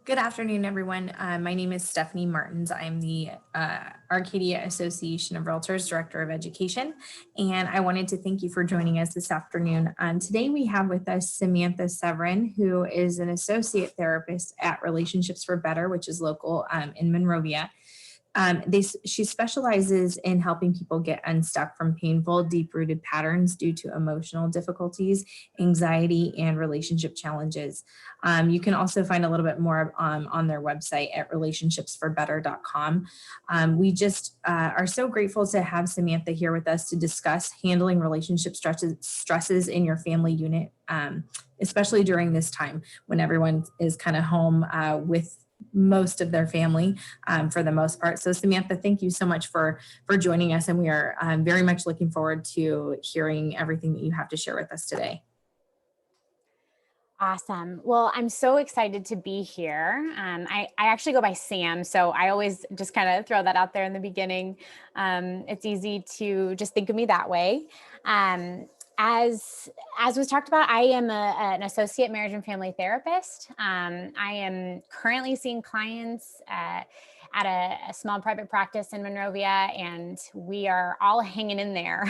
Good afternoon, everyone. My name is Stephanie Martins. I'm the Arcadia Association of Realtors Director of Education, and I wanted to thank you for joining us this afternoon. Today we have with us Samantha Severin, who is an associate therapist at Relationships for Better, which is local in Monrovia. She specializes in helping people get unstuck from painful, deep-rooted patterns due to emotional difficulties, anxiety, and relationship challenges. You can also find a little bit more on their website at relationshipsforbetter.com. We just are so grateful to have Samantha here with us to discuss handling relationship stresses in your family unit, especially during this time when everyone is kind of home with most of their family for the most part. So Samantha, thank you so much for joining us. And we are very much looking forward to hearing everything that you have to share with us today. Awesome. Well, I'm so excited to be here. I actually go by Sam, so I always just kind of throw that out there in the beginning. It's easy to just think of me that way. As was talked about, I am an associate marriage and family therapist. I am currently seeing clients at a small private practice in Monrovia, and we are all hanging in there.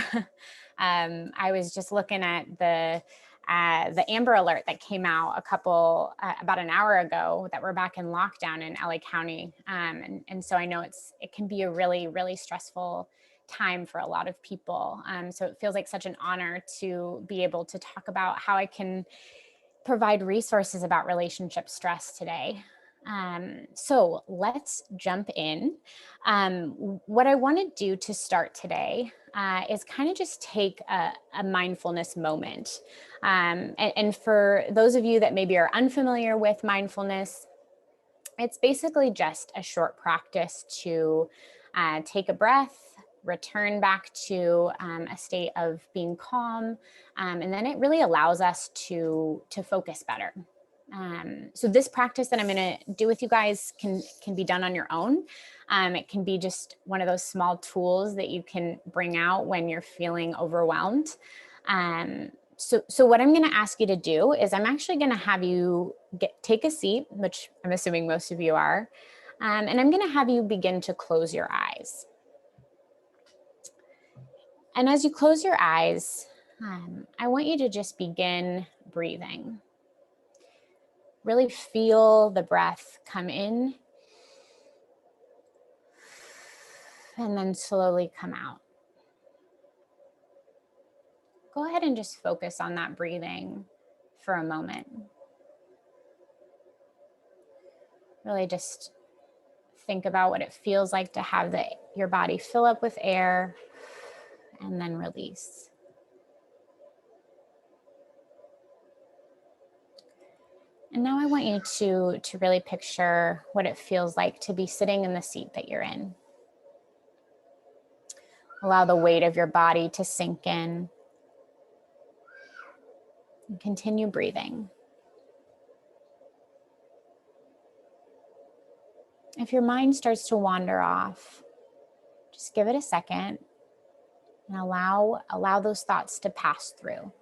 I was just looking at the Amber Alert that came out about an hour ago that we're back in lockdown in LA County. And so I know it can be a really, really stressful time for a lot of people. So it feels like such an honor to be able to talk about how I can provide resources about relationship stress today. So let's jump in. What I want to do to start today is kind of just take a mindfulness moment. And for those of you that maybe are unfamiliar with mindfulness, it's basically just a short practice to take a breath, return back to a state of being calm, and then it really allows us to focus better. So this practice that I'm going to do with you guys can be done on your own. It can be just one of those small tools that you can bring out when you're feeling overwhelmed. So what I'm going to ask you to do is I'm actually going to have you take a seat, which I'm assuming most of you are, and I'm going to have you begin to close your eyes. And as you close your eyes, I want you to just begin breathing. Really feel the breath come in and then slowly come out. Go ahead and just focus on that breathing for a moment. Really just think about what it feels like to have your body fill up with air and then release. And now I want you to really picture what it feels like to be sitting in the seat that you're in. Allow the weight of your body to sink in. And continue breathing. If your mind starts to wander off, just give it a second and allow those thoughts to pass through.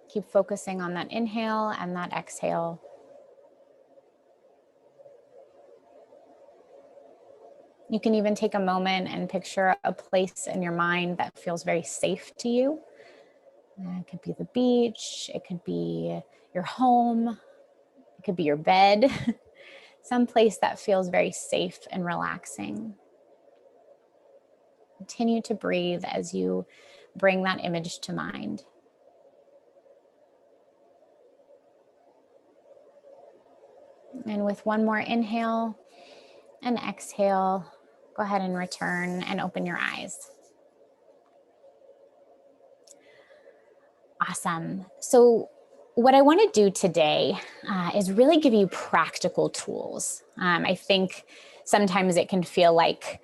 Keep focusing on that inhale and that exhale. You can even take a moment and picture a place in your mind that feels very safe to you. It could be the beach, it could be your home, it could be your bed, some place that feels very safe and relaxing. Continue to breathe as you bring that image to mind. And with one more inhale and exhale, go ahead and return and open your eyes. Awesome. So what I want to do today is really give you practical tools. I think sometimes it can feel like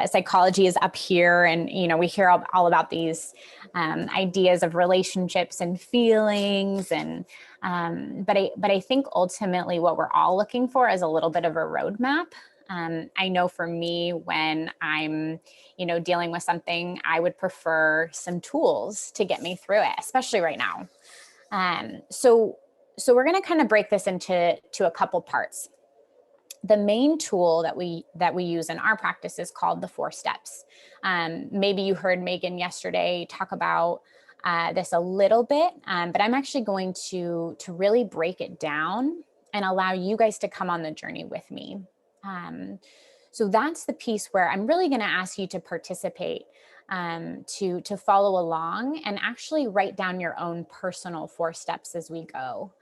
psychology is up here and, we hear all about these ideas of relationships and feelings. But I think ultimately what we're all looking for is a little bit of a roadmap. I know for me, when I'm, dealing with something, I would prefer some tools to get me through it, especially right now. So we're going to kind of break this into a couple parts. The main tool that we use in our practice is called the 4 steps. Maybe you heard Megan yesterday talk about this a little bit, but I'm actually going to really break it down and allow you guys to come on the journey with me. So that's the piece where I'm really going to ask you to participate, to follow along and actually write down your own personal 4 steps as we go.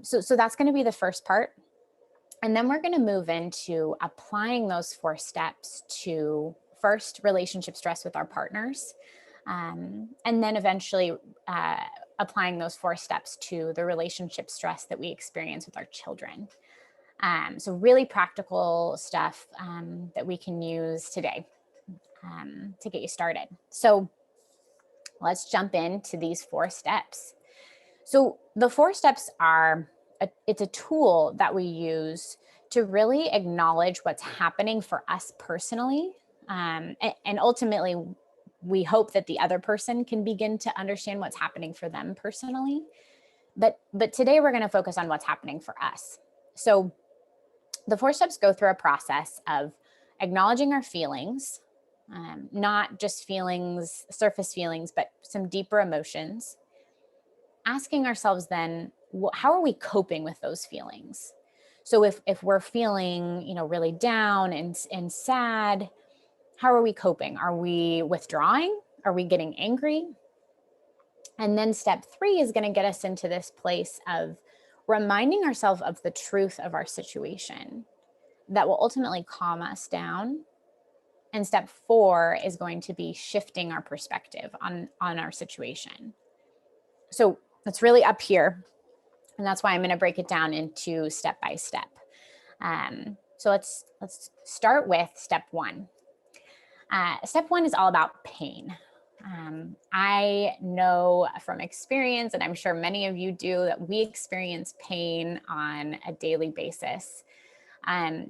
So that's going to be the first part. And then we're going to move into applying those 4 steps to first relationship stress with our partners, and then eventually applying those 4 steps to the relationship stress that we experience with our children. So really practical stuff that we can use today to get you started. So let's jump into these 4 steps. So the 4 steps are, it's a tool that we use to really acknowledge what's happening for us personally. And ultimately, we hope that the other person can begin to understand what's happening for them personally. But today we're going to focus on what's happening for us. So the 4 steps go through a process of acknowledging our feelings, not just feelings, surface feelings, but some deeper emotions. Asking ourselves then, how are we coping with those feelings? So if we're feeling, really down and sad, how are we coping? Are we withdrawing? Are we getting angry? And then step 3 is going to get us into this place of reminding ourselves of the truth of our situation that will ultimately calm us down. And step 4 is going to be shifting our perspective on our situation. So it's really up here. And that's why I'm going to break it down into step by step. So let's start with step 1. Step 1 is all about pain. I know from experience, and I'm sure many of you do, that we experience pain on a daily basis.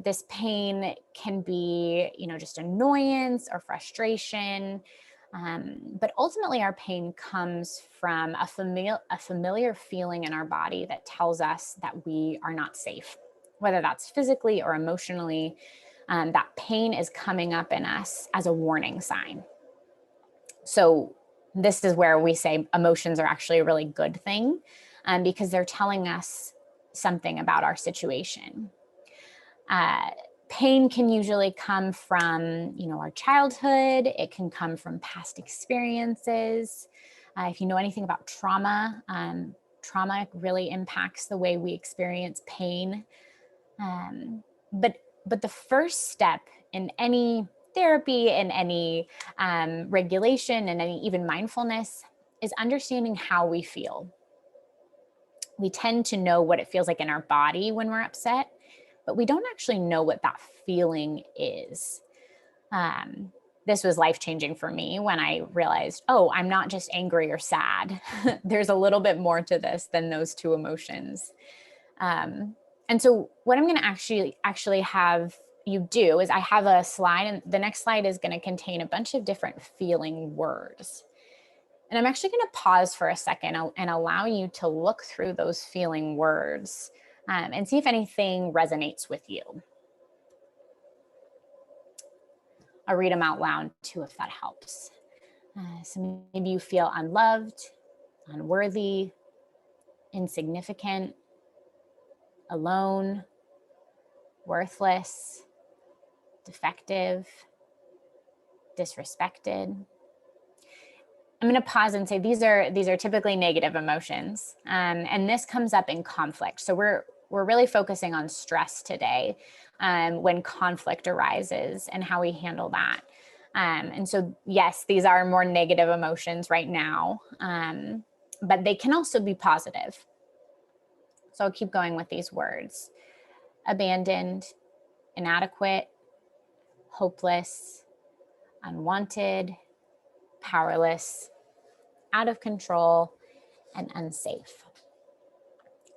This pain can be, just annoyance or frustration. But ultimately our pain comes from a familiar feeling in our body that tells us that we are not safe, whether that's physically or emotionally. That pain is coming up in us as a warning sign. So this is where we say emotions are actually a really good thing, because they're telling us something about our situation. Pain can usually come from, our childhood. It can come from past experiences. If you know anything about trauma, trauma really impacts the way we experience pain. But the first step in any therapy, in any regulation, and any even mindfulness is understanding how we feel. We tend to know what it feels like in our body when we're upset, but we don't actually know what that feeling is. This was life-changing for me when I realized, oh, I'm not just angry or sad. There's a little bit more to this than those 2 emotions. And so what I'm going to actually have you do is I have a slide, and the next slide is going to contain a bunch of different feeling words. And I'm actually going to pause for a second and allow you to look through those feeling words and see if anything resonates with you. I'll read them out loud too, if that helps. So maybe you feel unloved, unworthy, insignificant, alone, worthless, defective, disrespected. I'm going to pause and say these are typically negative emotions, and this comes up in conflict. So we're really focusing on stress today, when conflict arises and how we handle that. And so yes, these are more negative emotions right now, but they can also be positive. So I'll keep going with these words: abandoned, inadequate, hopeless, unwanted, powerless, out of control, and unsafe.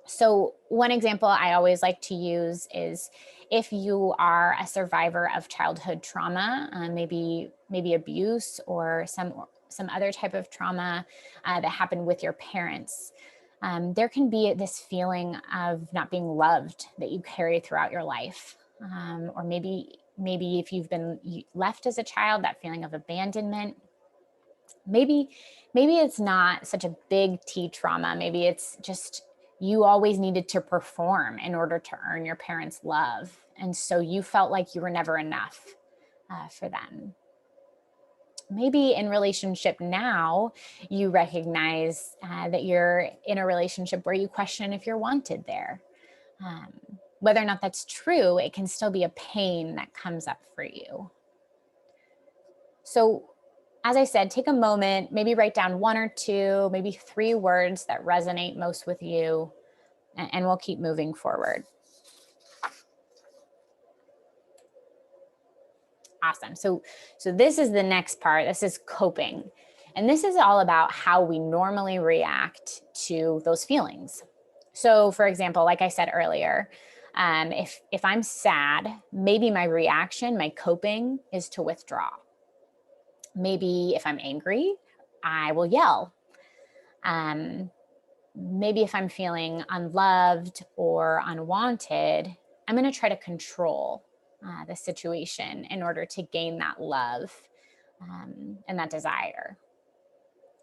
So one example I always like to use is if you are a survivor of childhood trauma, maybe abuse or some some other type of trauma that happened with your parents, there can be this feeling of not being loved that you carry throughout your life. Or maybe if you've been left as a child, that feeling of abandonment. Maybe it's not such a big T trauma. Maybe it's just you always needed to perform in order to earn your parents' love. And so you felt like you were never enough for them. Maybe in relationship now, you recognize that you're in a relationship where you question if you're wanted there. Whether or not that's true, it can still be a pain that comes up for you. So, as I said, take a moment, maybe write down 1 or 2, maybe 3 words that resonate most with you, and we'll keep moving forward. Awesome. So this is the next part. This is coping. And this is all about how we normally react to those feelings. So for example, like I said earlier, if I'm sad, maybe my reaction, my coping is to withdraw. Maybe if I'm angry, I will yell. Maybe if I'm feeling unloved or unwanted, I'm going to try to control the situation in order to gain that love and that desire.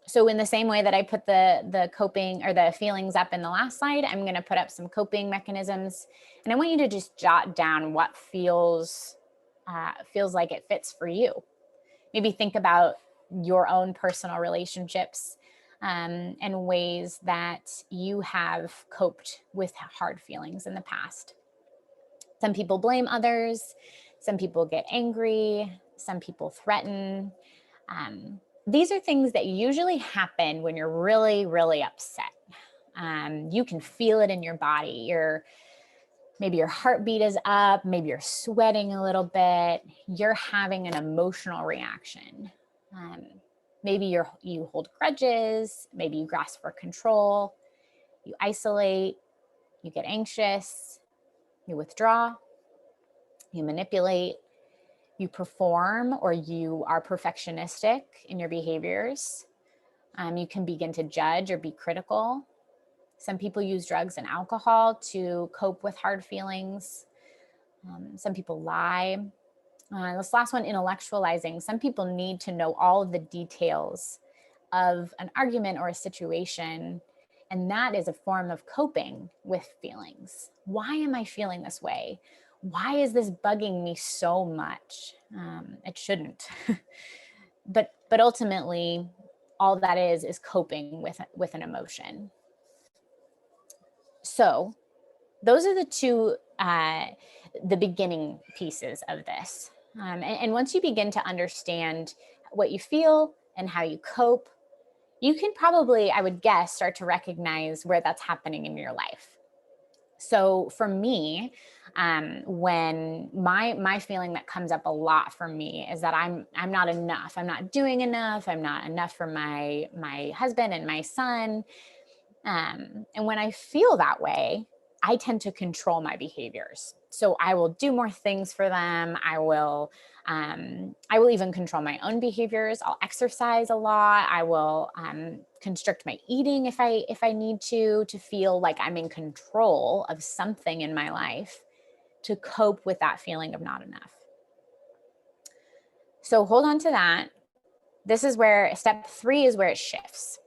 So in the same way that I put the coping or the feelings up in the last slide, I'm going to put up some coping mechanisms. And I want you to just jot down what feels like it fits for you. Maybe think about your own personal relationships and ways that you have coped with hard feelings in the past. Some people blame others. Some people get angry. Some people threaten. These are things that usually happen when you're really, really upset. You can feel it in your body. Maybe your heartbeat is up, maybe you're sweating a little bit, you're having an emotional reaction. Maybe you hold grudges, maybe you grasp for control, you isolate, you get anxious, you withdraw, you manipulate, you perform, or you are perfectionistic in your behaviors. You can begin to judge or be critical. Some people use drugs and alcohol to cope with hard feelings. Some people lie. This last one, intellectualizing. Some people need to know all of the details of an argument or a situation, and that is a form of coping with feelings. Why am I feeling this way? Why is this bugging me so much? It shouldn't. but ultimately, all that is coping with an emotion. So those are the two, the beginning pieces of this. And once you begin to understand what you feel and how you cope, you can probably, I would guess, start to recognize where that's happening in your life. So for me, when my feeling that comes up a lot for me is that I'm not enough. I'm not doing enough. I'm not enough for my husband and my son. And when I feel that way, I tend to control my behaviors. So I will do more things for them. I will even control my own behaviors. I'll exercise a lot. I will constrict my eating if I need to feel like I'm in control of something in my life to cope with that feeling of not enough. So hold on to that. This is where step 3 is where it shifts.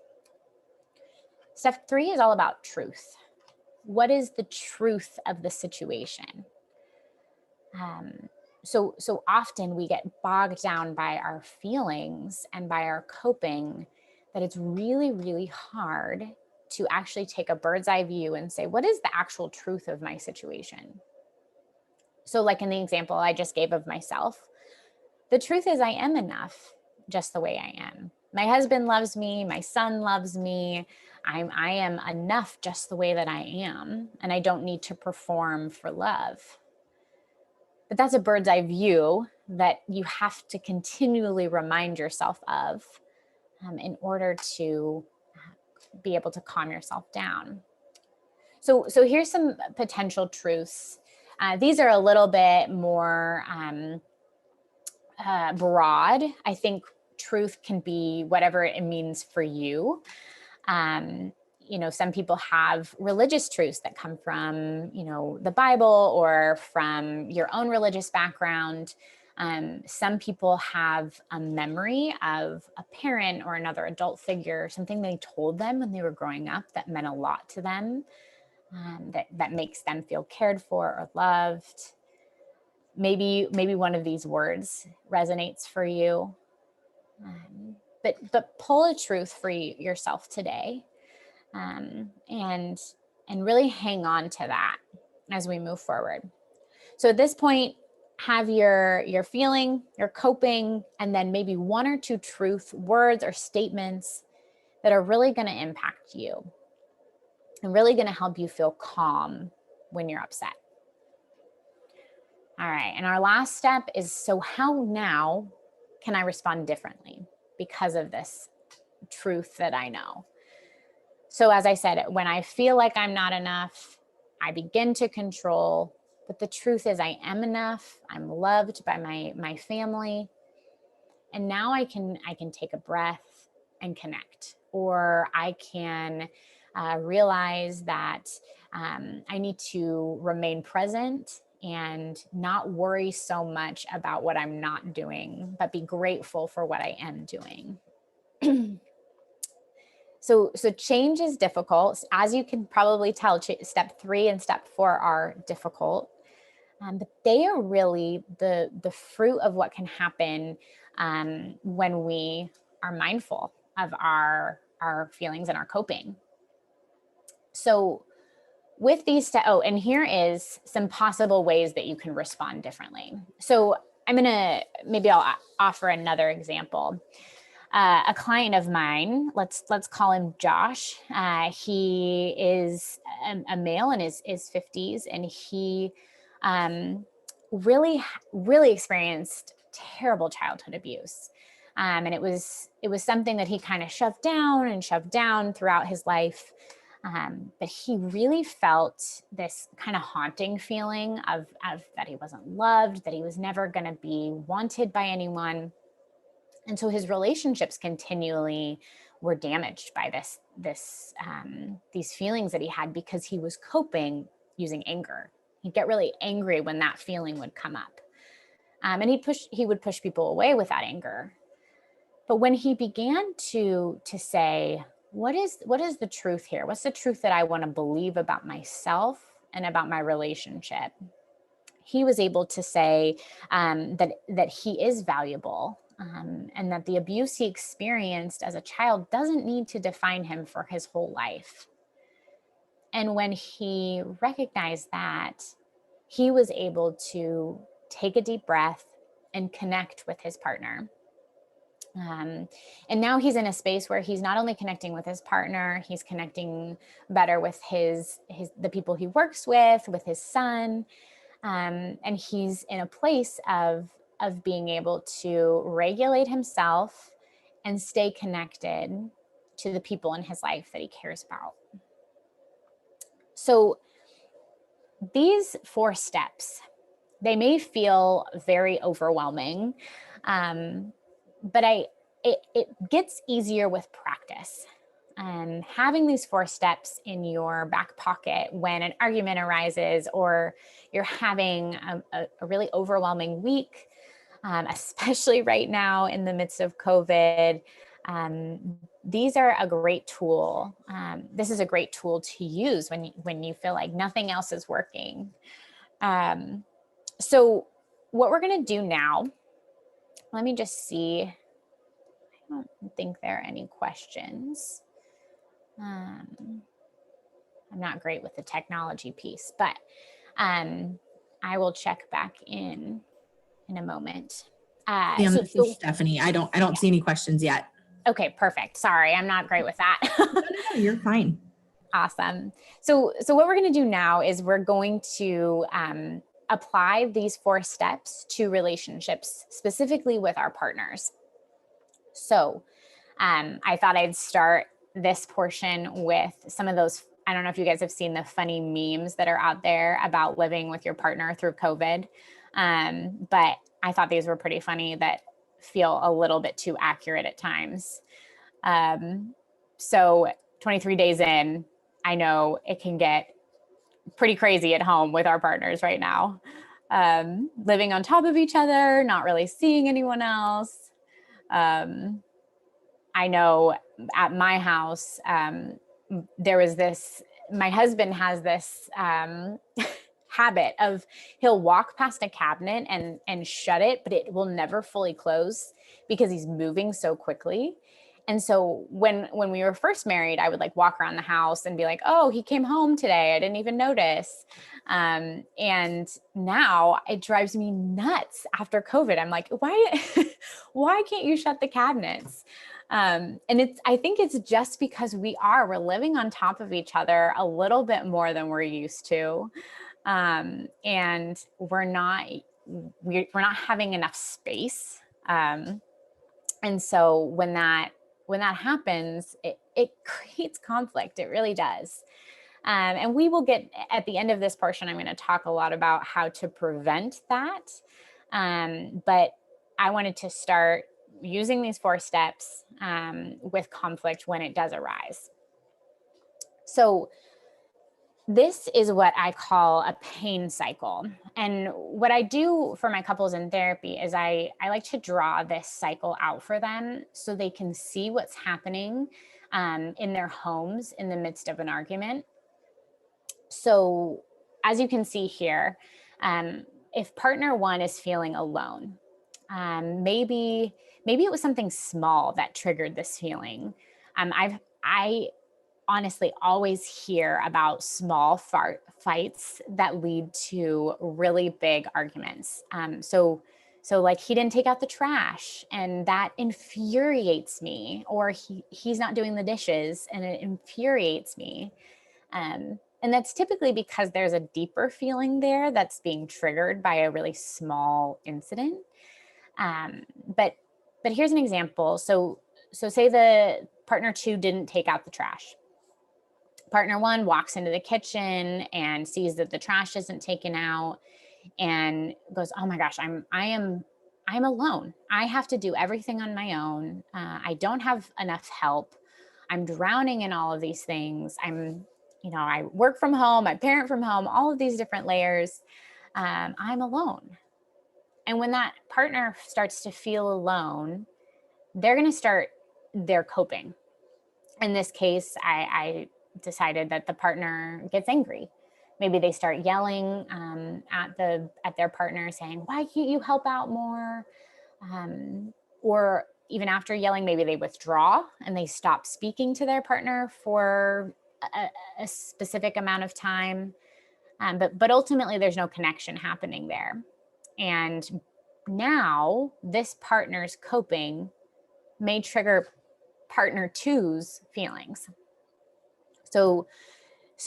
Step 3 is all about truth. What is the truth of the situation? So often we get bogged down by our feelings and by our coping that it's really, really hard to actually take a bird's eye view and say, what is the actual truth of my situation? So like in the example I just gave of myself, the truth is I am enough just the way I am. My husband loves me. My son loves me. I am enough just the way that I am, and I don't need to perform for love. But that's a bird's eye view that you have to continually remind yourself of in order to be able to calm yourself down. So here's some potential truths. These are a little bit more broad. I think truth can be whatever it means for you. Some people have religious truths that come from, the Bible or from your own religious background. Some people have a memory of a parent or another adult figure, something they told them when they were growing up that meant a lot to them, that makes them feel cared for or loved. Maybe one of these words resonates for you. But pull a truth for yourself today, and really hang on to that as we move forward. So at this point, have your feeling, your coping, and then maybe one or two truth words or statements that are really going to impact you and really going to help you feel calm when you're upset. All right, and our last step is, so how now can I respond differently because of this truth that I know? So as I said, when I feel like I'm not enough, I begin to control, but the truth is I am enough. I'm loved by my family. And now I can take a breath and connect, or I can realize that I need to remain present and not worry so much about what I'm not doing, but be grateful for what I am doing. So change is difficult. As you can probably tell, step 3 and step 4 are difficult, but they are really the fruit of what can happen when we are mindful of our feelings and our coping. So with these and here is some possible ways that you can respond differently. So I'll offer another example. A client of mine, let's call him Josh. He is a male in his 50s, and he really experienced terrible childhood abuse. And it was something that he kind of shoved down throughout his life. But he really felt this kind of haunting feeling of that he wasn't loved, that he was never going to be wanted by anyone. And so his relationships continually were damaged by these feelings that he had, because he was coping using anger. He'd get really angry when that feeling would come up. And he would push people away with that anger. But when he began to say, what is the truth here? What's the truth that I want to believe about myself and about my relationship? He was able to say that he is valuable, and that the abuse he experienced as a child doesn't need to define him for his whole life. And when he recognized that, he was able to take a deep breath and connect with his partner. And now he's in a space where he's not only connecting with his partner, he's connecting better with the people he works with his son. And he's in a place of being able to regulate himself and stay connected to the people in his life that he cares about. So these 4 steps, they may feel very overwhelming, but it gets easier with practice. Having these 4 steps in your back pocket when an argument arises, or you're having a really overwhelming week, especially right now in the midst of COVID, these are a great tool. This is a great tool to use when you feel like nothing else is working. So what we're going to do now, let me just see. I don't think there are any questions. I'm not great with the technology piece, but I will check back in a moment. This is Stephanie. I don't see any questions yet. Okay, perfect. Sorry, I'm not great with that. No, you're fine. Awesome. So what we're going to do now is we're going to apply these 4 steps to relationships, specifically with our partners. So I thought I'd start this portion with some of those. I don't know if you guys have seen the funny memes that are out there about living with your partner through COVID. But I thought these were pretty funny, that feel a little bit too accurate at times. So 23 days in, I know it can get pretty crazy at home with our partners right now. Living on top of each other, not really seeing anyone else. I know at my house, there was this, my husband has this habit of, he'll walk past a cabinet and shut it, but it will never fully close because he's moving so quickly. And so when we were first married, I would like walk around the house and be like, oh, he came home today, I didn't even notice. And now it drives me nuts after COVID. I'm like, why can't you shut the cabinets? And I think it's just because we're living on top of each other a little bit more than we're used to. And we're not having enough space. And so when that happens, it creates conflict. It really does. And we will get, at the end of this portion, I'm going to talk a lot about how to prevent that. But I wanted to start using these 4 steps with conflict when it does arise. So this is what I call a pain cycle. And what I do for my couples in therapy is I like to draw this cycle out for them so they can see what's happening in their homes in the midst of an argument. So as you can see here, if partner 1 is feeling alone, maybe it was something small that triggered this feeling. I honestly always hear about small fights that lead to really big arguments. So like he didn't take out the trash and that infuriates me, or he's not doing the dishes and it infuriates me. And that's typically because there's a deeper feeling there that's being triggered by a really small incident. But here's an example. So say the partner 2 didn't take out the trash. Partner 1 walks into the kitchen and sees that the trash isn't taken out and goes, oh my gosh, I'm alone. I have to do everything on my own. I don't have enough help. I'm drowning in all of these things. I work from home, I parent from home, all of these different layers. I'm alone. And when that partner starts to feel alone, they're going to start their coping. In this case, I decided that the partner gets angry. Maybe they start yelling at their partner, saying, why can't you help out more? Or even after yelling, maybe they withdraw and they stop speaking to their partner for a specific amount of time. But ultimately, there's no connection happening there. And now this partner's coping may trigger partner 2's feelings. So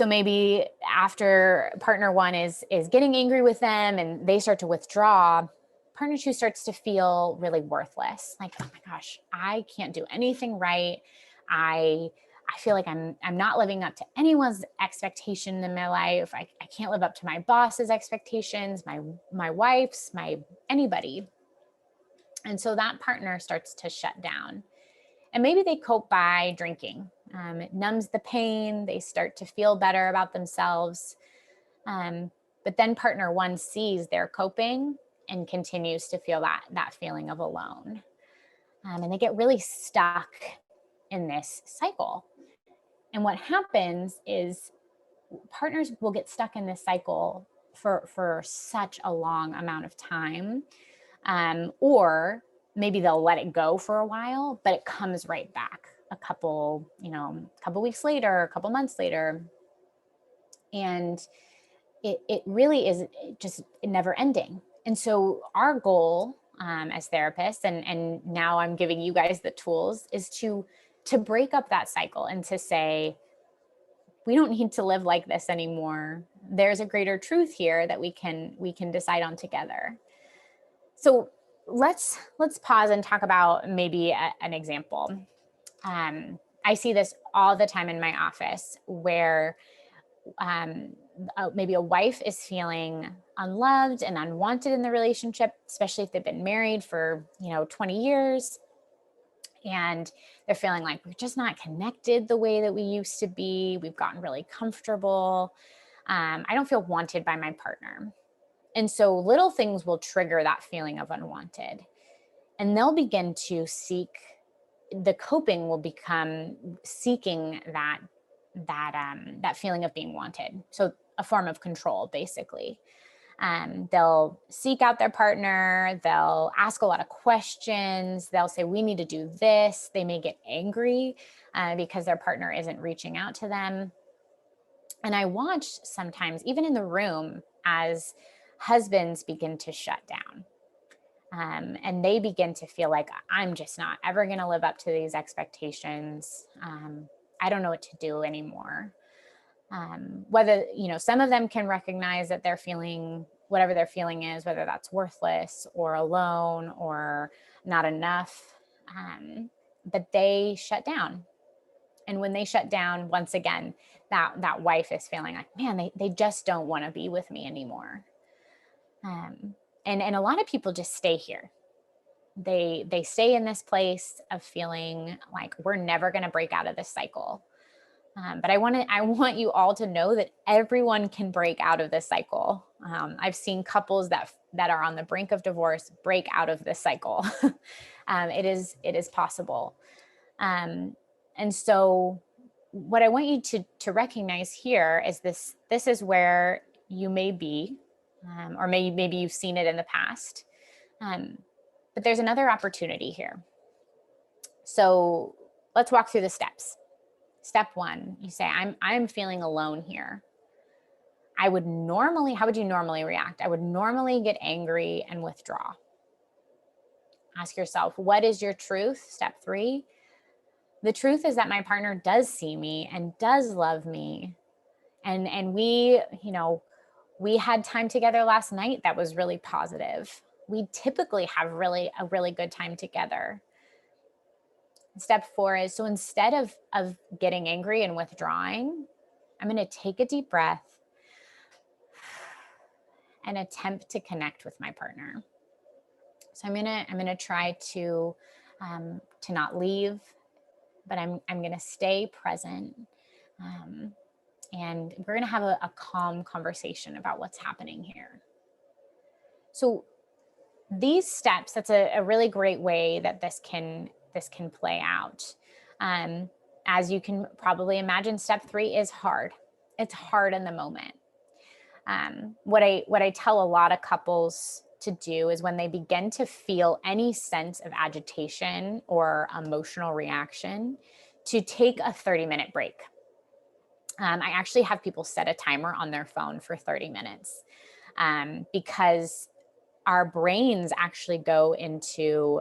maybe after partner 1 is getting angry with them and they start to withdraw, partner 2 starts to feel really worthless. Like, oh my gosh, I can't do anything right. I feel like I'm not living up to anyone's expectation in my life. I can't live up to my boss's expectations, my wife's, anybody. And so that partner starts to shut down. And maybe they cope by drinking. It numbs the pain. They start to feel better about themselves. But then partner 1 sees their coping and continues to feel that feeling of alone. And they get really stuck in this cycle. And what happens is partners will get stuck in this cycle for such a long amount of time. Or maybe they'll let it go for a while, but it comes right back a couple weeks later, a couple months later. And it really is just never ending. And so our goal as therapists, and now I'm giving you guys the tools, is to break up that cycle and to say, we don't need to live like this anymore. There's a greater truth here that we can decide on together. So let's pause and talk about maybe an example. I see this all the time in my office where maybe a wife is feeling unloved and unwanted in the relationship, especially if they've been married for, 20 years. And they're feeling like we're just not connected the way that we used to be. We've gotten really comfortable. I don't feel wanted by my partner. And so little things will trigger that feeling of unwanted. And they'll begin to seek, the coping will become seeking that feeling of being wanted. So a form of control, basically. They'll seek out their partner. They'll ask a lot of questions. They'll say, we need to do this. They may get angry because their partner isn't reaching out to them. And I watch sometimes, even in the room, as husbands begin to shut down. And they begin to feel like, I'm just not ever going to live up to these expectations. I don't know what to do anymore. Whether, some of them can recognize that they're feeling whatever their feeling is, whether that's worthless or alone or not enough, but they shut down. And when they shut down, once again, that wife is feeling like, man, they just don't want to be with me anymore. And a lot of people just stay here. They stay in this place of feeling like we're never going to break out of this cycle. But I want you all to know that everyone can break out of this cycle. I've seen couples that are on the brink of divorce break out of this cycle. It is possible. And so what I want you to recognize here is this is where you may be, or maybe you've seen it in the past. But there's another opportunity here. So let's walk through the steps. Step 1, you say, I'm feeling alone here. How would you normally react? I would normally get angry and withdraw. Ask yourself, what is your truth? Step 3, the truth is that my partner does see me and does love me. And we had time together last night that was really positive. We typically have a really good time together. Step 4 is, so instead of getting angry and withdrawing, I'm going to take a deep breath and attempt to connect with my partner. So I'm going to try to not leave, but I'm going to stay present. And we're going to have a calm conversation about what's happening here. So these steps, that's a really great way that this can play out. As you can probably imagine, step 3 is hard. It's hard in the moment. What I tell a lot of couples to do is when they begin to feel any sense of agitation or emotional reaction, to take a 30-minute break. I actually have people set a timer on their phone for 30 minutes because our brains actually go into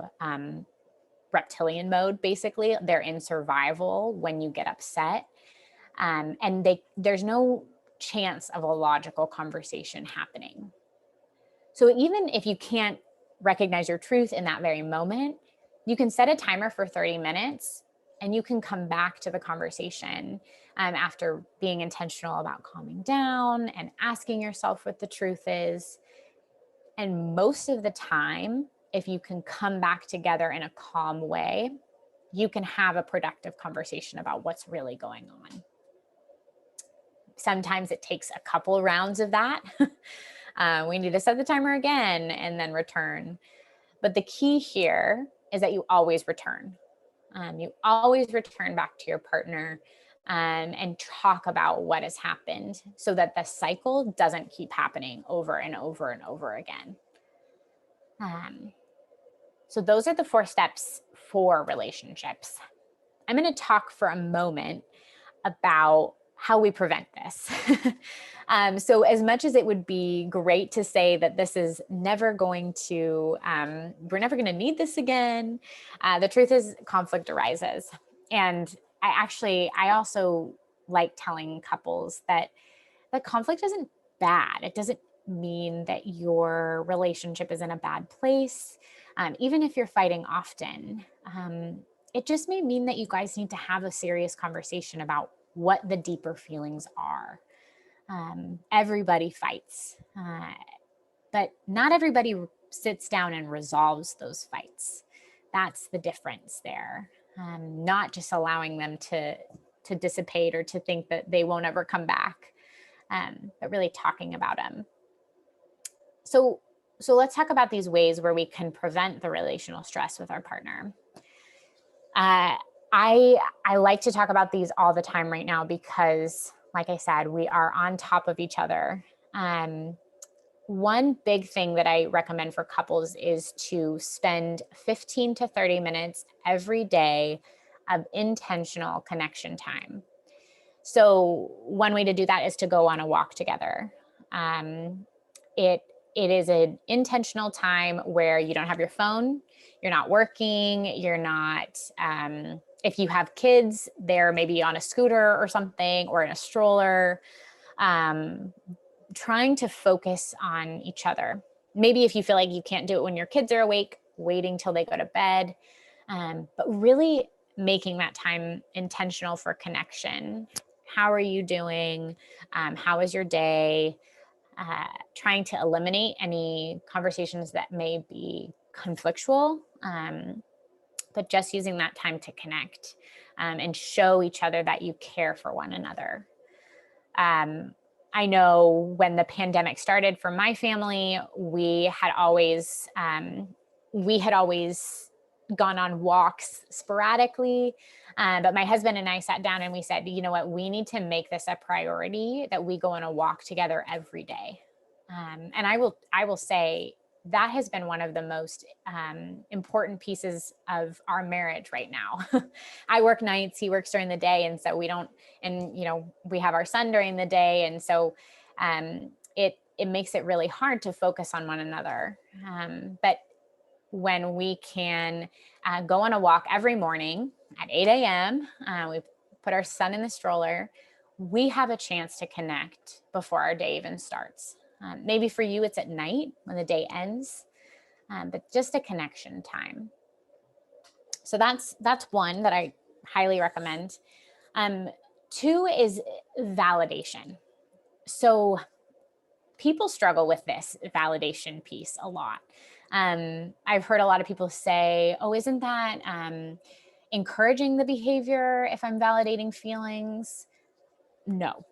reptilian mode, basically. They're in survival when you get upset. And there's no chance of a logical conversation happening. So even if you can't recognize your truth in that very moment, you can set a timer for 30 minutes and you can come back to the conversation after being intentional about calming down and asking yourself what the truth is. And most of the time, if you can come back together in a calm way, you can have a productive conversation about what's really going on. Sometimes it takes a couple rounds of that. We need to set the timer again and then return. But the key here is that you always return. You always return back to your partner and talk about what has happened so that the cycle doesn't keep happening over and over and over again. So those are the 4 steps for relationships. I'm going to talk for a moment about how we prevent this. So as much as it would be great to say that this is never going to, we're never going to need this again, the truth is conflict arises. And I also like telling couples that the conflict isn't bad. It doesn't mean that your relationship is in a bad place. Even if you're fighting often, it just may mean that you guys need to have a serious conversation about what the deeper feelings are. Everybody fights, but not everybody sits down and resolves those fights. That's the difference there. Not just allowing them to dissipate or to think that they won't ever come back, but really talking about them. So let's talk about these ways where we can prevent the relational stress with our partner. I like to talk about these all the time right now because, like I said, we are on top of each other. One big thing that I recommend for couples is to spend 15 to 30 minutes every day of intentional connection time. So one way to do that is to go on a walk together. It is an intentional time where you don't have your phone, you're not working, you're not, if you have kids, they're maybe on a scooter or something or in a stroller, trying to focus on each other. Maybe if you feel like you can't do it when your kids are awake, waiting till they go to bed, but really making that time intentional for connection. How are you doing? How was your day? Trying to eliminate any conversations that may be conflictual, but just using that time to connect and show each other that you care for one another. I know when the pandemic started for my family, we had always gone on walks sporadically. But my husband and I sat down and we said, you know what, we need to make this a priority that we go on a walk together every day. And I will say that has been one of the most important pieces of our marriage right now. I work nights, he works during the day. And so we have our son during the day. And so it makes it really hard to focus on one another. But when we can go on a walk every morning at 8 a.m., we put our son in the stroller, we have a chance to connect before our day even starts. Maybe for you, it's at night when the day ends, but just a connection time. So that's one that I highly recommend. Two is validation. So people struggle with this validation piece a lot. I've heard a lot of people say, oh, isn't that encouraging the behavior if I'm validating feelings? No.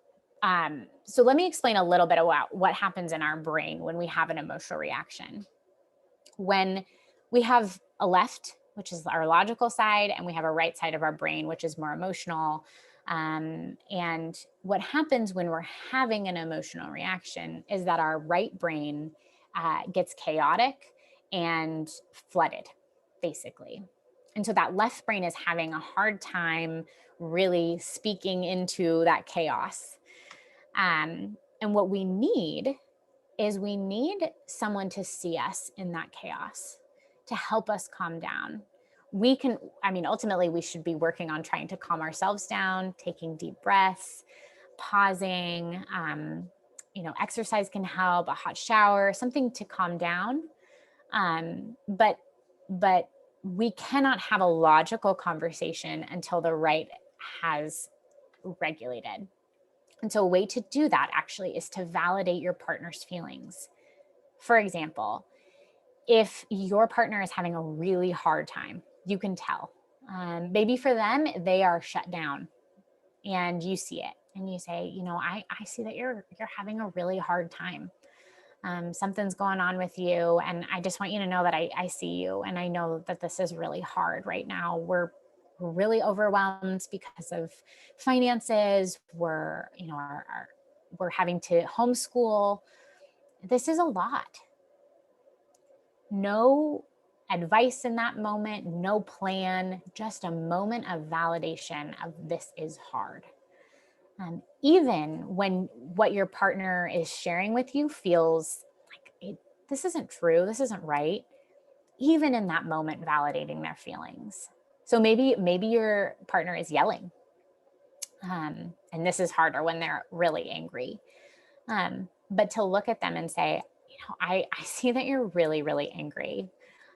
So let me explain a little bit about what happens in our brain when we have an emotional reaction. When we have a left, which is our logical side, and we have a right side of our brain, which is more emotional. And what happens when we're having an emotional reaction is that our right brain gets chaotic and flooded, basically. And so that left brain is having a hard time really speaking into that chaos. And what we need is someone to see us in that chaos, to help us calm down. Ultimately, we should be working on trying to calm ourselves down, taking deep breaths, pausing, exercise can help, a hot shower, something to calm down. But we cannot have a logical conversation until the right has regulated. And so a way to do that actually is to validate your partner's feelings. For example, if your partner is having a really hard time, you can tell. Maybe for them, they are shut down and you see it and you say, I see that you're having a really hard time. Something's going on with you. And I just want you to know that I see you. And I know that this is really hard right now. We're really overwhelmed because of finances. We're having to homeschool. This is a lot. No advice in that moment, no plan, just a moment of validation of this is hard. Even when what your partner is sharing with you feels like this isn't true, this isn't right, even in that moment, validating their feelings. So maybe your partner is yelling, and this is harder when they're really angry. But to look at them and say, I see that you're really, really angry.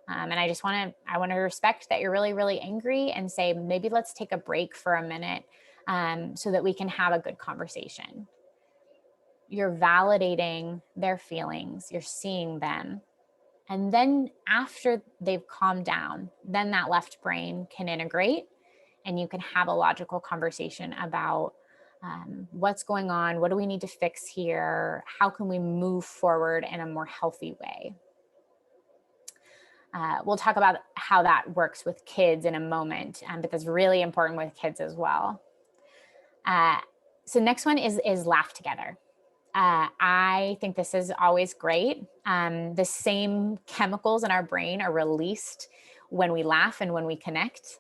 And I want to respect that you're really, really angry and say, maybe let's take a break for a minute so that we can have a good conversation. you're validating their feelings, you're seeing them. And then after they've calmed down, then that left brain can integrate and you can have a logical conversation about what's going on, what do we need to fix here, how can we move forward in a more healthy way. We'll talk about how that works with kids in a moment, but that's really important with kids as well. So next one is laugh together. I think this is always great. The same chemicals in our brain are released when we laugh and when we connect.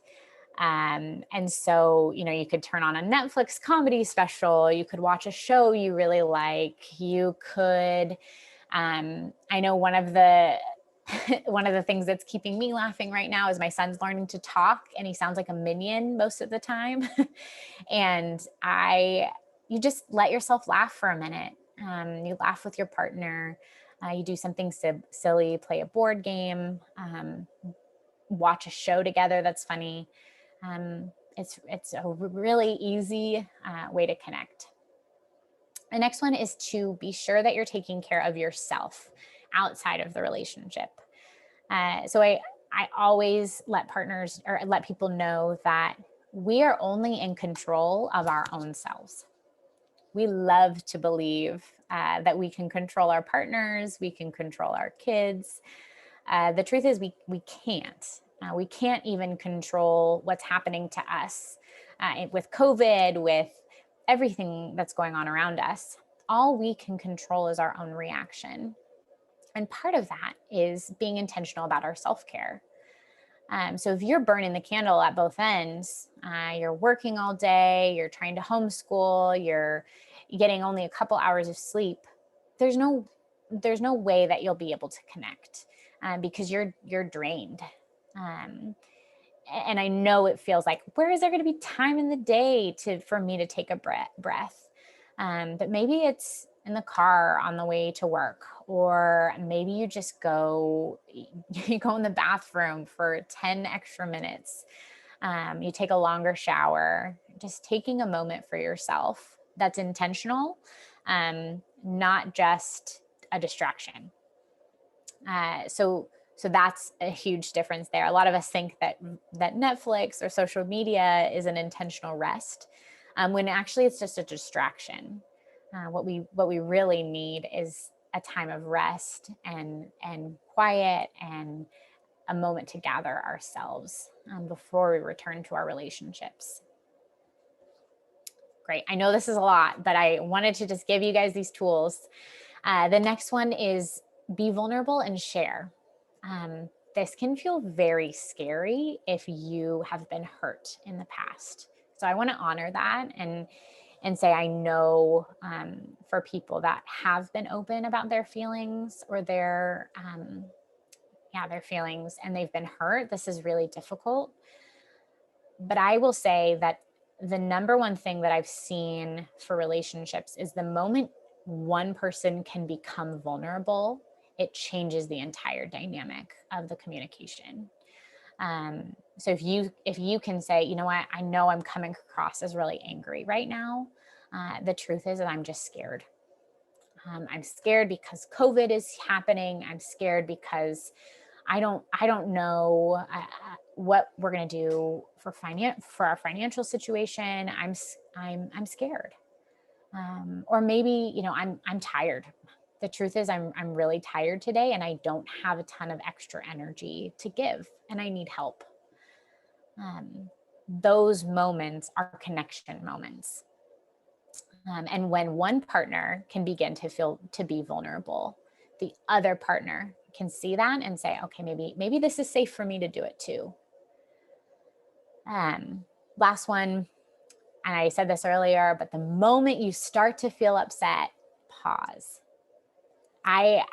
And so, you could turn on a Netflix comedy special. You could watch a show you really like. You could, I know one of the things that's keeping me laughing right now is my son's learning to talk, and he sounds like a minion most of the time. And you just let yourself laugh for a minute. You laugh with your partner. You do something silly, play a board game, watch a show together that's funny. It's a really easy way to connect. The next one is to be sure that you're taking care of yourself outside of the relationship. So I always let partners or let people know that we are only in control of our own selves. We love to believe that we can control our partners, we can control our kids. The truth is we can't. We can't even control what's happening to us with COVID, with everything that's going on around us. All we can control is our own reaction. And part of that is being intentional about our self-care. So if you're burning the candle at both ends, you're working all day, you're trying to homeschool, you're getting only a couple hours of sleep, there's no way that you'll be able to connect because you're drained. And I know it feels like, where is there going to be time in the day for me to take a breath? But maybe it's in the car on the way to work, or maybe you just you go in the bathroom for 10 extra minutes. You take a longer shower, just taking a moment for yourself that's intentional, not just a distraction. So that's a huge difference there. A lot of us think that Netflix or social media is an intentional rest, when actually it's just a distraction. What we really need is a time of rest and quiet and a moment to gather ourselves before we return to our relationships. Great. I know this is a lot, but I wanted to just give you guys these tools. The next one is be vulnerable and share. This can feel very scary if you have been hurt in the past. So I want to honor that and say, I know for people that have been open about their feelings or their feelings and they've been hurt, this is really difficult. But I will say that the number one thing that I've seen for relationships is the moment one person can become vulnerable, it changes the entire dynamic of the communication. So if you can say, you know what, I know I'm coming across as really angry right now. The truth is that I'm just scared. I'm scared because COVID is happening. I'm scared because I don't know what we're going to do for our financial situation. I'm scared. Or maybe, I'm tired. The truth is I'm really tired today and I don't have a ton of extra energy to give and I need help. Those moments are connection moments. And when one partner can begin to be vulnerable, the other partner can see that and say, okay, maybe this is safe for me to do it too. Last one, and I said this earlier, but the moment you start to feel upset, pause. I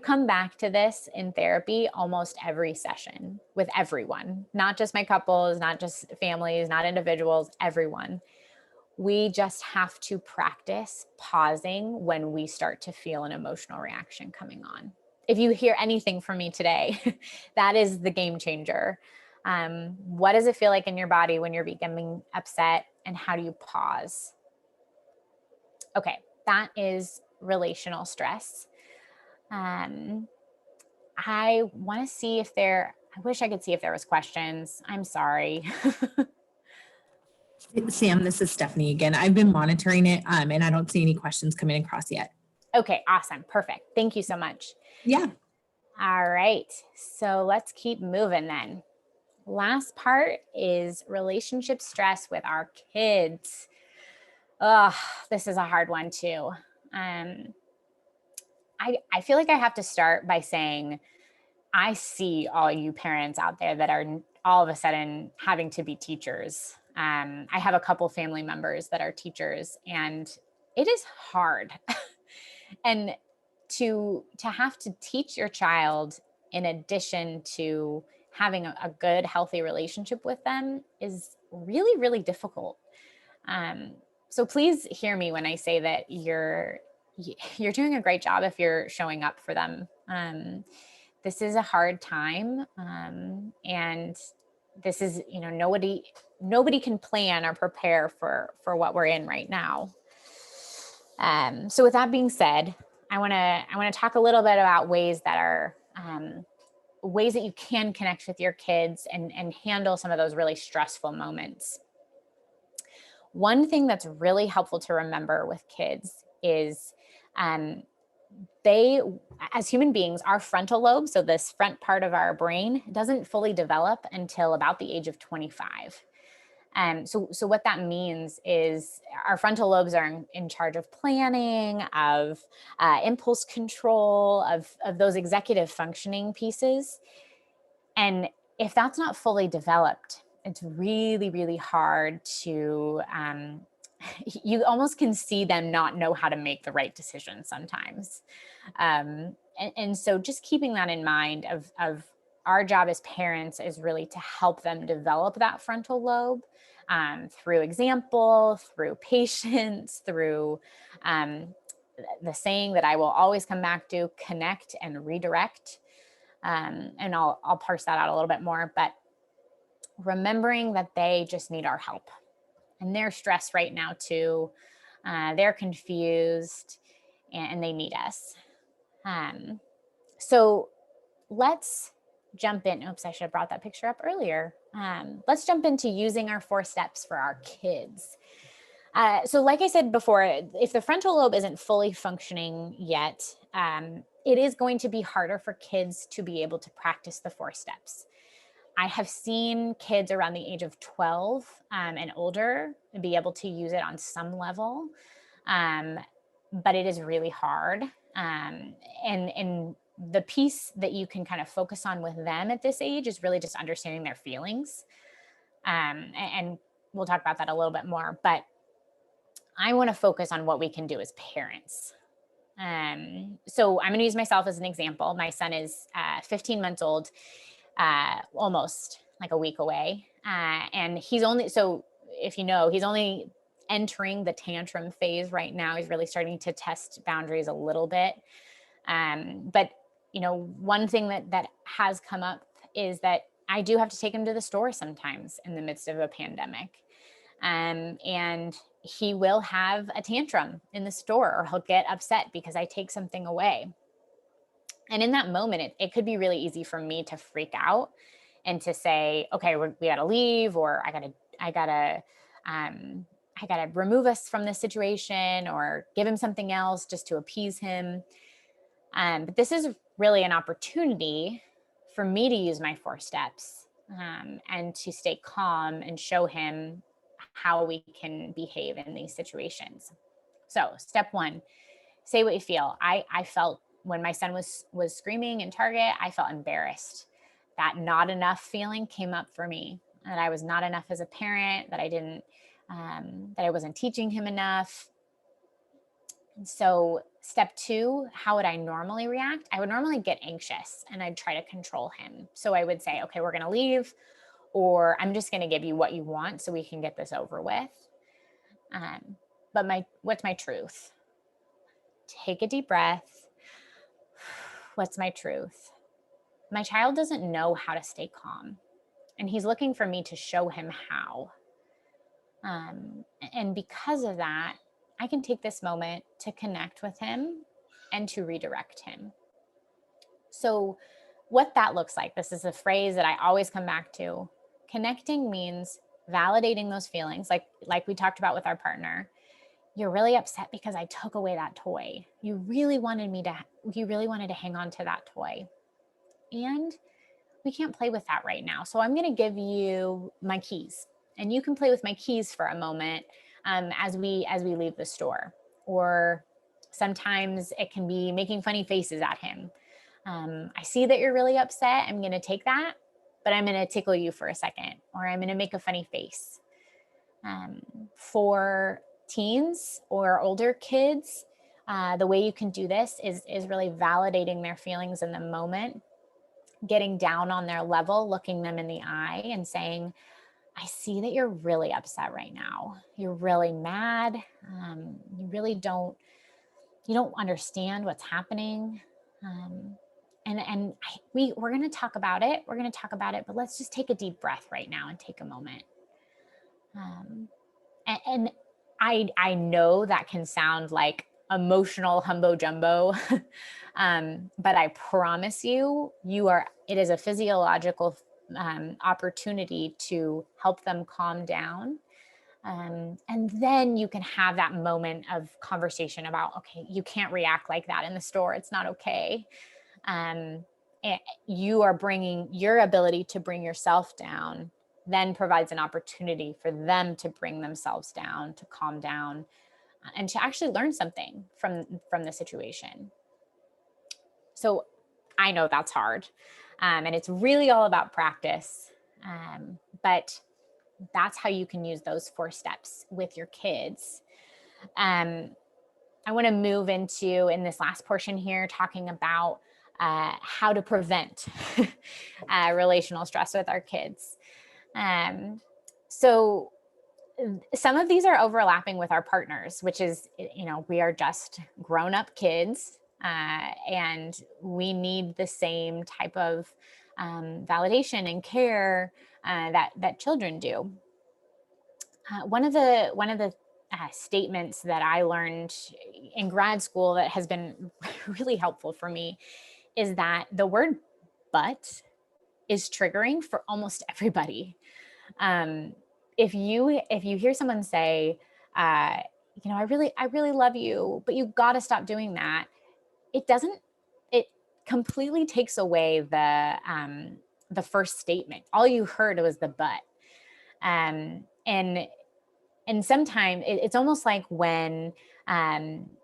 come back to this in therapy almost every session with everyone, not just my couples, not just families, not individuals, everyone. We just have to practice pausing when we start to feel an emotional reaction coming on. If you hear anything from me today, that is the game changer. What does it feel like in your body when you're becoming upset, and how do you pause? Okay, that is relational stress. I want to see if I wish I could see if there was questions. I'm sorry. Sam, this is Stephanie again. I've been monitoring it, and I don't see any questions coming across yet. Okay, awesome. Perfect. Thank you so much. Yeah. All right. So let's keep moving then. Last part is relationship stress with our kids. Oh, this is a hard one too. I feel like I have to start by saying, I see all you parents out there that are all of a sudden having to be teachers. I have a couple family members that are teachers, and it is hard. And to have to teach your child in addition to having a good, healthy relationship with them is really, really difficult. So please hear me when I say that you're doing a great job if you're showing up for them. This is a hard time, and this is, nobody can plan or prepare for what we're in right now. So with that being said, I want to talk a little bit about ways that you can connect with your kids and handle some of those really stressful moments. One thing that's really helpful to remember with kids is they, as human beings, our frontal lobe, so this front part of our brain, doesn't fully develop until about the age of 25. So what that means is our frontal lobes are in charge of planning, of impulse control, of those executive functioning pieces. And if that's not fully developed, it's really, really hard to, you almost can see them not know how to make the right decision sometimes. And so just keeping that in mind of our job as parents is really to help them develop that frontal lobe through example, through patience, through the saying that I will always come back to, connect and redirect. And I'll parse that out a little bit more, but remembering that they just need our help. And they're stressed right now too. They're confused and they need us. So let's jump in. Oops, I should have brought that picture up earlier. Let's jump into using our 4 steps for our kids. So like I said before, if the frontal lobe isn't fully functioning yet, it is going to be harder for kids to be able to practice the 4 steps. I have seen kids around the age of 12 and older be able to use it on some level, but it is really hard. And the piece that you can kind of focus on with them at this age is really just understanding their feelings. And we'll talk about that a little bit more, but I want to focus on what we can do as parents. So I'm going to use myself as an example. My son is 15 months old, almost like a week away. And he's only, so if you know, he's only entering the tantrum phase right now. He's really starting to test boundaries a little bit. But one thing that has come up is that I do have to take him to the store sometimes in the midst of a pandemic. And he will have a tantrum in the store, or he'll get upset because I take something away. And in that moment, it could be really easy for me to freak out and to say, okay, we gotta leave, or I gotta remove us from this situation, or give him something else just to appease him. But this is really an opportunity for me to use my 4 steps and to stay calm and show him how we can behave in these situations. So step 1, say what you feel. I felt when my son was screaming in Target, I felt embarrassed. That not enough feeling came up for me, that I was not enough as a parent, that I wasn't teaching him enough. And so step 2, how would I normally react? I would normally get anxious and I'd try to control him. So I would say, okay, we're going to leave, or I'm just going to give you what you want so we can get this over with. But what's my truth? Take a deep breath. What's my truth? My child doesn't know how to stay calm, and he's looking for me to show him how. And because of that, I can take this moment to connect with him and to redirect him. So what that looks like, this is a phrase that I always come back to. Connecting means validating those feelings, like we talked about with our partner. You're really upset because I took away that toy. You really wanted to hang on to that toy. And we can't play with that right now. So I'm going to give you my keys, and you can play with my keys for a moment as we leave the store. Or sometimes it can be making funny faces at him. I see that you're really upset. I'm going to take that, but I'm going to tickle you for a second, or I'm going to make a funny face. For teens or older kids, the way you can do this is really validating their feelings in the moment, getting down on their level, looking them in the eye and saying, I see that you're really upset right now. You're really mad. You don't understand what's happening. We're going to talk about it. But let's just take a deep breath right now and take a moment. And I know that can sound like emotional humbo jumbo, but I promise you, it is a physiological opportunity to help them calm down. And then you can have that moment of conversation about, okay, you can't react like that in the store. It's not okay. You are bringing your ability to bring yourself down, then provides an opportunity for them to bring themselves down, to calm down, and to actually learn something from the situation. So I know that's hard, and it's really all about practice, but that's how you can use those 4 steps with your kids. I want to move into, in this last portion here, talking about how to prevent relational stress with our kids. So some of these are overlapping with our partners, which is, we are just grown-up kids, and we need the same type of validation and care that children do. One of the statements that I learned in grad school that has been really helpful for me is that the word "but" is triggering for almost everybody. If you hear someone say, I really love you, but you got to stop doing that, it completely takes away the first statement. All you heard was the "but." And sometimes it's almost like when, sorry,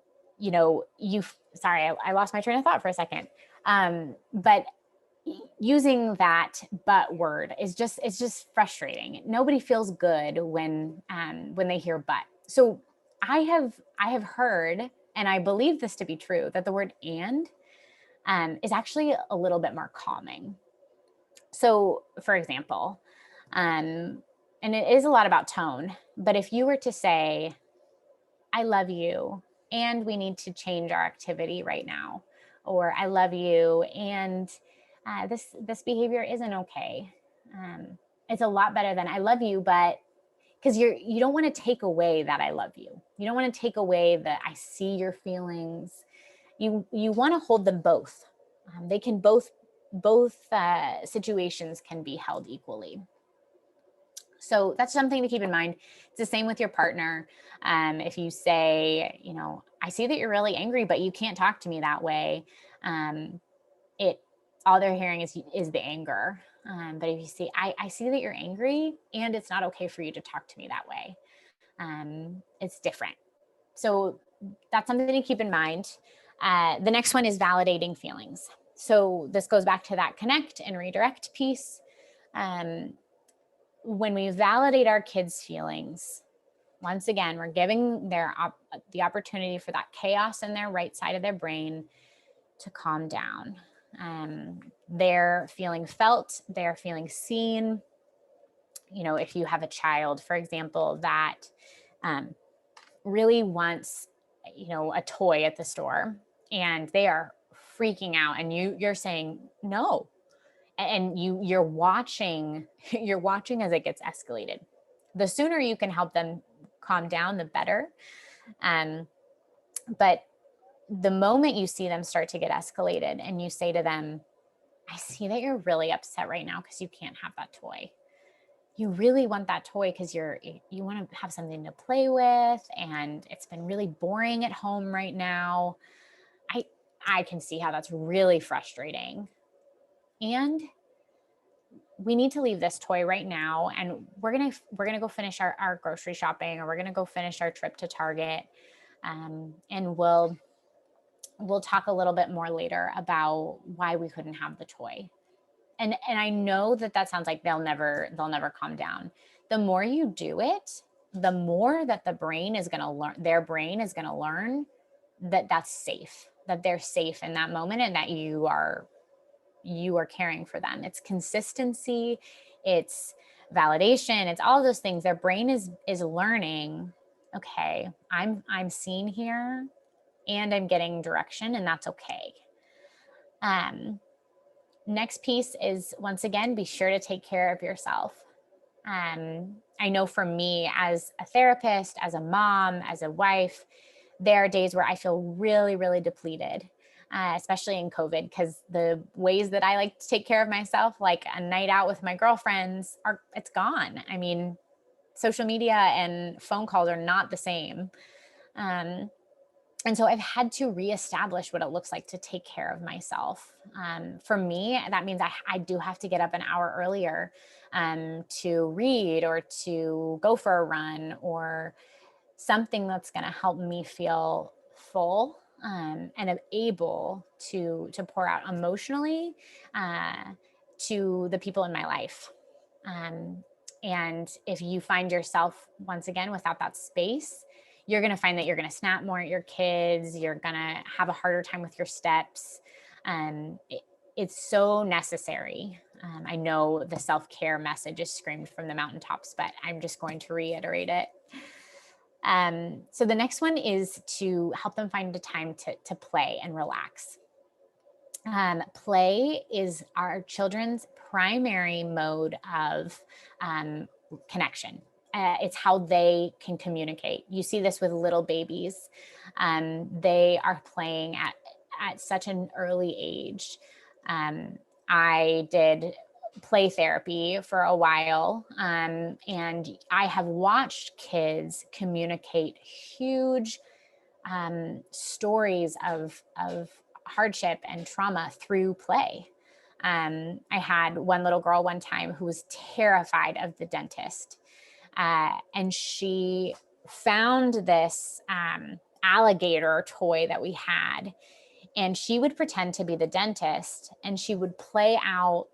I lost my train of thought for a second. But using that "but" word it's just frustrating. Nobody feels good when they hear "but." So I have heard, and I believe this to be true, that the word "and" is actually a little bit more calming. So for example, and it is a lot about tone, but if you were to say, I love you, and we need to change our activity right now, or I love you, and this behavior isn't okay. It's a lot better than I love you, but because you don't want to take away that I love you. You don't want to take away that I see your feelings. You want to hold them both. They can both situations can be held equally. So that's something to keep in mind. It's the same with your partner. If you say, I see that you're really angry, but you can't talk to me that way. All they're hearing is the anger. But if you say, I see that you're angry and it's not okay for you to talk to me that way, it's different. So that's something to keep in mind. The next one is validating feelings. So this goes back to that connect and redirect piece. When we validate our kids' feelings, once again, we're giving the opportunity for that chaos in their right side of their brain to calm down. They're feeling felt, they're feeling seen. If you have a child, for example, that really wants, a toy at the store, and they are freaking out, and you're saying no, and you're watching as it gets escalated. The sooner you can help them calm down, the better. But the moment you see them start to get escalated and you say to them, I see that you're really upset right now because you can't have that toy. You really want that toy because you want to have something to play with, and it's been really boring at home right now. I can see how that's really frustrating. And we need to leave this toy right now, and we're gonna go finish our grocery shopping, or we're gonna go finish our trip to Target. And we'll talk a little bit more later about why we couldn't have the toy. And I know that sounds like they'll never calm down. The more you do it, the more that their brain is going to learn that that's safe, that they're safe in that moment, and that you are caring for them. It's consistency, it's validation, it's all of those things. Their brain is learning, okay, I'm seen here, and I'm getting direction, and that's okay. Next piece is, once again, be sure to take care of yourself. I know for me, as a therapist, as a mom, as a wife, there are days where I feel really, really depleted, especially in COVID, because the ways that I like to take care of myself, like a night out with my girlfriends, it's gone. I mean, social media and phone calls are not the same. And so I've had to reestablish what it looks like to take care of myself. For me, that means I do have to get up an hour earlier to read, or to go for a run, or something that's going to help me feel full, and able to pour out emotionally to the people in my life. And if you find yourself, once again, without that space, you're going to find that you're going to snap more at your kids. You're going to have a harder time with your steps. It's so necessary. I know the self-care message is screamed from the mountaintops, but I'm just going to reiterate it. So the next one is to help them find a time to play and relax. Play is our children's primary mode of connection. It's how they can communicate. You see this with little babies. They are playing at such an early age. I did play therapy for a while, and I have watched kids communicate huge stories of hardship and trauma through play. I had one little girl one time who was terrified of the dentist. And she found this alligator toy that we had, and she would pretend to be the dentist, and she would play out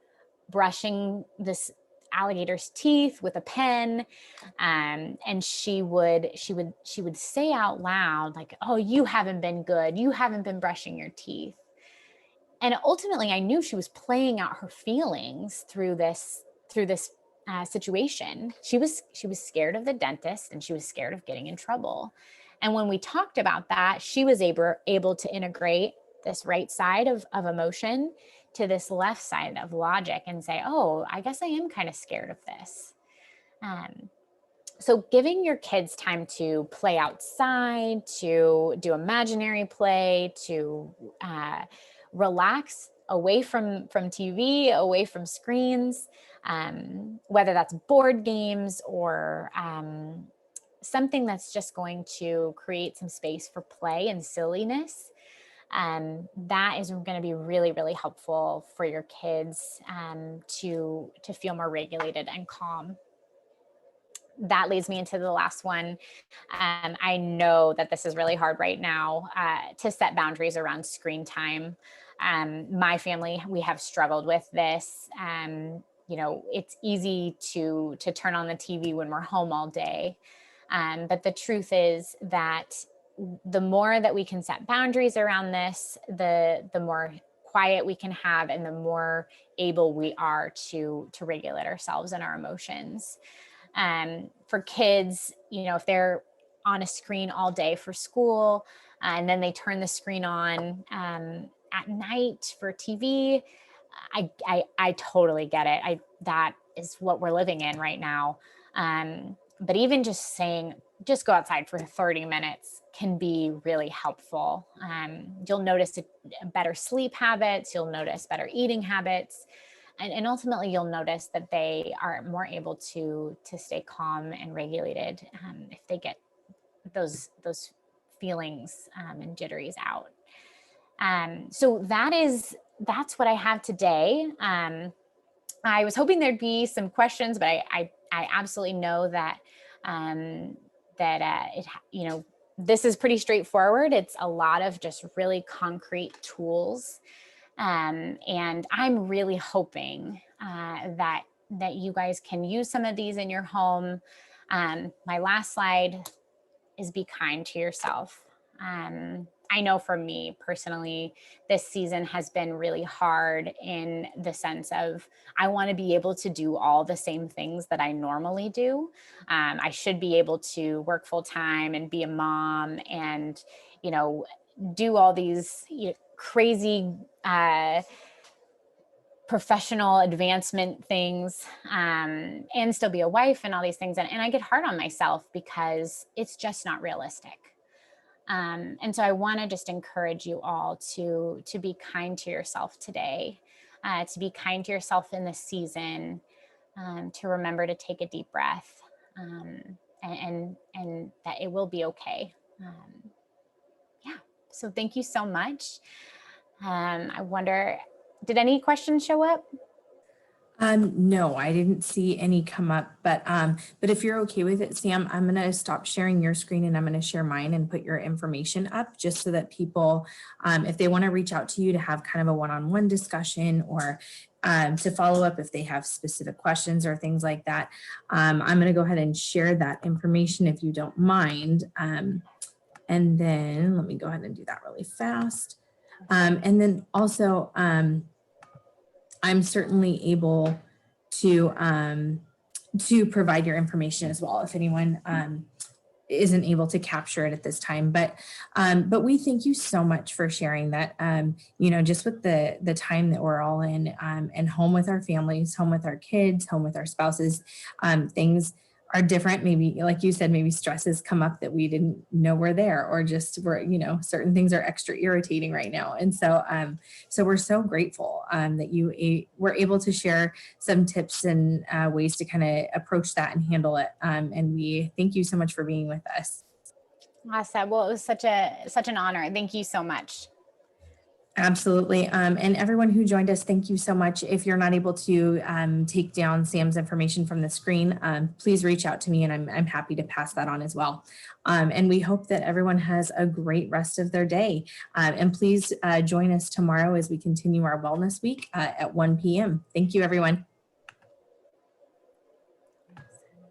brushing this alligator's teeth with a pen. And she would say out loud, like, oh, you haven't been good. You haven't been brushing your teeth. And ultimately, I knew she was playing out her feelings through this situation. She was scared of the dentist, and she was scared of getting in trouble. And when we talked about that, she was able to integrate this right side of emotion to this left side of logic, and say, oh, I guess I am kind of scared of this. So giving your kids time to play outside, to do imaginary play, to relax away from TV, away from screens, whether that's board games or something that's just going to create some space for play and silliness. That is going to be really, really helpful for your kids to feel more regulated and calm. That leads me into the last one. I know that this is really hard right now to set boundaries around screen time. My family, we have struggled with this. It's easy to turn on the TV when we're home all day. But the truth is that the more that we can set boundaries around this, the more quiet we can have, and the more able we are to regulate ourselves and our emotions. For kids, if they're on a screen all day for school, and then they turn the screen on at night for TV, I totally get it. That is what we're living in right now. But even just saying, just go outside for 30 minutes, can be really helpful. You'll notice better sleep habits, you'll notice better eating habits, and ultimately you'll notice that they are more able to stay calm and regulated if they get those feelings and jitteries out. So that's what I have today. I was hoping there'd be some questions, but I absolutely know that this is pretty straightforward. It's a lot of just really concrete tools, and I'm really hoping that you guys can use some of these in your home. My last slide is be kind to yourself. I know for me personally, this season has been really hard in the sense of I want to be able to do all the same things that I normally do. I should be able to work full time and be a mom and, do all these crazy professional advancement things and still be a wife and all these things. And I get hard on myself because it's just not realistic. And so I want to just encourage you all to be kind to yourself today, to be kind to yourself in this season, to remember to take a deep breath, and that it will be okay. Yeah. So thank you so much. I wonder, did any questions show up? No, I didn't see any come up, but if you're okay with it, Sam, I'm going to stop sharing your screen and I'm going to share mine and put your information up just so that people, if they want to reach out to you to have kind of a one-on-one discussion or to follow up if they have specific questions or things like that, I'm going to go ahead and share that information if you don't mind. And then let me go ahead and do that really fast. And then also, I'm certainly able to provide your information as well if anyone isn't able to capture it at this time. But we thank you so much for sharing that. Just with the time that we're all in and home with our families, home with our kids, home with our spouses, things are different. Maybe, like you said, maybe stresses come up that we didn't know were there, or just certain things are extra irritating right now. And so, so we're so grateful that you were able to share some tips and ways to kind of approach that and handle it. And we thank you so much for being with us. Awesome. Well, it was such an honor. Thank you so much. Absolutely. And everyone who joined us, thank you so much. If you're not able to take down Sam's information from the screen, please reach out to me and I'm happy to pass that on as well. And we hope that everyone has a great rest of their day. And please join us tomorrow as we continue our Wellness Week at 1 p.m. Thank you, everyone.